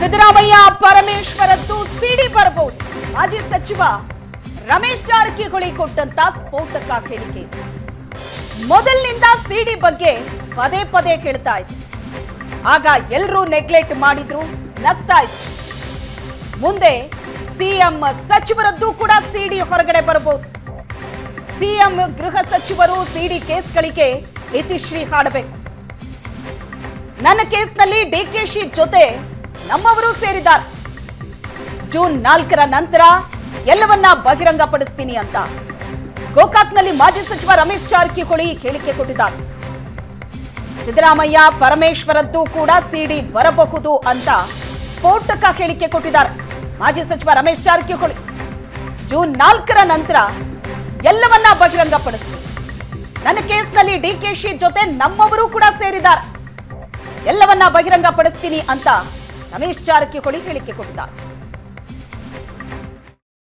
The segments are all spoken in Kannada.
ಸಿದ್ದರಾಮಯ್ಯ ಪರಮೇಶ್ವರದ್ದು ಸಿಡಿ ಬರಬಹುದು. ಮಾಜಿ ಸಚಿವ ರಮೇಶ್ ಜಾರಕಿಹೊಳಿ ಕೊಟ್ಟಂತ ಸ್ಫೋಟಕ ಹೇಳಿಕೆ. ಮೊದಲಿನಿಂದ ಸಿಡಿ ಬಗ್ಗೆ ಪದೇ ಪದೇ ಕೇಳ್ತಾ ಇದ್ರು. ಆಗ ಎಲ್ಲರೂ ನೆಗ್ಲೆಕ್ಟ್ ಮಾಡಿದ್ರು, ನಗ್ತಾ ಇದ್ರು. ಮುಂದೆ ಸಿಎಂ ಸಚಿವರದ್ದು ಕೂಡ ಸಿಡಿ ಹೊರಗಡೆ ಬರಬಹುದು. ಸಿಎಂ ಗೃಹ ಸಚಿವರು ಸಿಡಿ ಕೇಸ್ಗಳಿಗೆ ಇತಿಶ್ರೀ ಹಾಡಬೇಕು. ನನ್ನ ಕೇಸ್ನಲ್ಲಿ ಡಿಕೆಶಿ ಜೊತೆ ನಮ್ಮವರು ಸೇರಿದ್ದಾರೆ. ಜೂನ್ 4ರ ನಂತರ ಎಲ್ಲವನ್ನ ಬಹಿರಂಗಪಡಿಸ್ತೀನಿ ಅಂತ ಗೋಕಾಕ್ನಲ್ಲಿ ಮಾಜಿ ಸಚಿವ ರಮೇಶ್ ಜಾರಕಿಹೊಳಿ ಹೇಳಿಕೆ ಕೊಟ್ಟಿದ್ದಾರೆ. ಸಿದ್ದರಾಮಯ್ಯ ಪರಮೇಶ್ವರದ್ದು ಕೂಡ ಸಿಡಿ ಬರಬಹುದು ಅಂತ ಸ್ಫೋಟಕ ಹೇಳಿಕೆ ಕೊಟ್ಟಿದ್ದಾರೆ ಮಾಜಿ ಸಚಿವ ರಮೇಶ್ ಜಾರಕಿಹೊಳಿ. ಜೂನ್ 4ರ ನಂತರ ಎಲ್ಲವನ್ನ ಬಹಿರಂಗಪಡಿಸ್ತೀನಿ. ನನ್ನ ಕೇಸ್ನಲ್ಲಿ ಡಿಕೆಶಿ ಜೊತೆ ನಮ್ಮವರು ಕೂಡ ಸೇರಿದ್ದಾರೆ. ಎಲ್ಲವನ್ನ ಬಹಿರಂಗಪಡಿಸ್ತೀನಿ ಅಂತ ರಮೇಶ್ ಜಾರಕಿಹೊಳಿ ಹೇಳಿಕೆ ಕೊಟ್ಟಿದ್ದಾರೆ.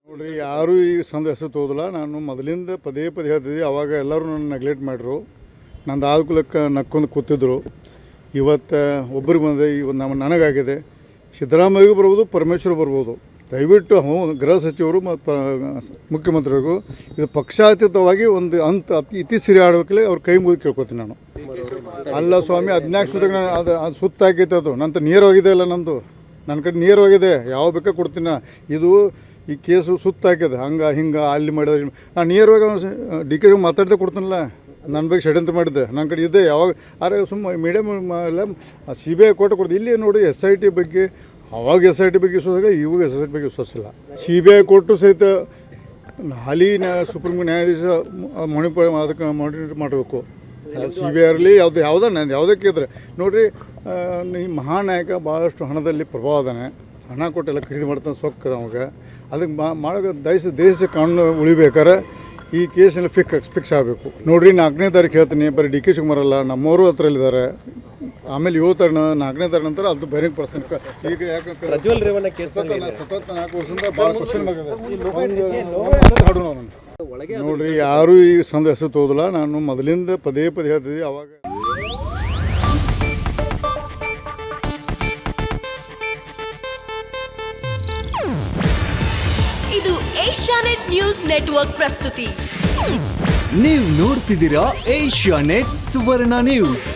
ನೋಡ್ರಿ, ಯಾರು ಈ ಸಂದೇಶ ತೋದಿಲ್ಲ. ನಾನು ಮೊದಲಿಂದ ಪದೇ ಪದೇ ಹೇಳ್ತಿದ್ದೆ. ಅವಾಗ ಎಲ್ಲರೂ ನನ್ನ ನೆಗ್ಲೆಕ್ಟ್ ಮಾಡಿದ್ರು. ನಂದು ಆದ್ಕೂಲಕ್ಕೆ ನಕ್ಕೊಂಡು ಕೂತಿದ್ರು. ಇವತ್ತು ಒಬ್ಬರಿಗೆ ಬಂದೆ, ಇವತ್ತು ನನಗಾಗಿದೆ. ಸಿದ್ದರಾಮಯ್ಯಗೂ ಬರ್ಬೋದು, ಪರಮೇಶ್ವರ್ ಬರ್ಬೋದು. ದಯವಿಟ್ಟು ಗೃಹ ಸಚಿವರು ಮತ್ತು ಮುಖ್ಯಮಂತ್ರಿಗಳಿಗೂ ಇದು ಪಕ್ಷಾತೀತವಾಗಿ ಒಂದು ಇತಿಶ್ರೀ ಆಡಬೇಕಲ್ಲಿ ಅವ್ರ ಕೈ ಮುಗಿದು ಕೇಳ್ಕೊತೀನಿ ನಾನು. ಅಲ್ಲ ಸ್ವಾಮಿ, 14 ಸುತ್ತಾಗ ಅದು ಸುತ್ತ ಹಾಕೈತೆ. ಅದು ನಂತರ ನೇರವಾಗಿದೆ. ಅಲ್ಲ, ನಂದು ನನ್ನ ಕಡೆ ನೇರವಾಗಿದೆ. ಯಾವ ಬೇಕಾ ಕೊಡ್ತೀನಿ. ಇದು ಈ ಕೇಸು ಸುತ್ತ ಹಾಕಿದೆ. ಹಿಂಗೆ ಅಲ್ಲಿ ಮಾಡಿದ್ರೆ ನಾನು ನೇರವಾಗಿ ಡಿಕೆಗೆ ಮಾತಾಡದೆ ಕೊಡ್ತೀನಲ್ಲ. ನನ್ನ ಬಗ್ಗೆ ಷಡ್ಯಂತ್ರ ಮಾಡಿದ್ದೆ. ನನ್ನ ಕಡೆ ಇದೆ. ಯಾವಾಗ ಅರೆ ಸುಮ್ಮ ಮೀಡಿಯಮ್ ಎಲ್ಲ CBI ಕೋರ್ಟ್ ಕೊಡ್ದು. ಇಲ್ಲಿ ನೋಡಿ SIT ಬಗ್ಗೆ, ಅವಾಗ SIT ಬಗ್ಗೆ ವಿಶ್ವಾಸ, ಇವಾಗ SIT ಬಗ್ಗೆ ವಿಶ್ವಾಸಿಲ್ಲ. CBI ಕೋರ್ಟು ಸಹಿತ ಹಾಲಿ ಸುಪ್ರೀಂ ಕೋರ್ಟ್ ನ್ಯಾಯಾಧೀಶ ಅದಕ್ಕೆ ಮಾನಿಟರ್ ಮಾಡಬೇಕು. CBI ಇರಲಿ, ಯಾವುದಕ್ಕೆ ಇದ್ರೆ ನೋಡಿರಿ, ಈ ಮಹಾನಾಯಕ ಭಾಳಷ್ಟು ಹಣದಲ್ಲಿ ಪ್ರಭಾವ ಅದಾನೆ. ಹಣ ಕೊಟ್ಟೆಲ್ಲ ಖರೀದಿ ಮಾಡ್ತಾನೆ, ಸೊಕ್ಕದ ಅವಾಗ. ಅದಕ್ಕೆ ಮಾಡೋ ದೇಶ ಕಾನೂನು ಉಳಿಬೇಕಾರೆ ಈ ಕೇಸಲ್ಲಿ ಫಿಕ್ಸ್ ಆಗಬೇಕು. ನೋಡಿರಿ, 4ನೇ ತಾರೀಕು ಹೇಳ್ತೀನಿ. ಬರೀ ಡಿ.ಕೆ. ಶಿವಕುಮಾರ್ ಅಲ್ಲ, ನಮ್ಮವರು ಹತ್ರಲ್ಲಿದ್ದಾರೆ. ಆಮೇಲೆ 4ನೇ ತಾರೀಕು ನಂತರ ಅದು ಬಹಿರಂಗ ಪಡಿಸ್ತೀನಿ. ಈಗ ಯಾಕಂದ್ರೆ ಸತತ 4 ವರ್ಷದಿಂದ ಭಾಳ ಕ್ವಶನ್ ಹಾಡು. ನೋಡ್ರಿ, ಯಾರು ಈ ಸಂದೇಶ ತೋದಿಲ್ಲ. ನಾನು ಮೊದಲಿಂದ ಪದೇ ಪದೇ ಹೇಳ್ತಿದ್ದೆ. ಅವಾಗ ಇದು ಏಷ್ಯಾನೆಟ್ ನ್ಯೂಸ್ ನೆಟ್ವರ್ಕ್ ಪ್ರಸ್ತುತಿ. ನೀವು ನೋಡ್ತಿದ್ದೀರಾ ಏಷ್ಯಾನೆಟ್ ಸುವರ್ಣ ನ್ಯೂಸ್.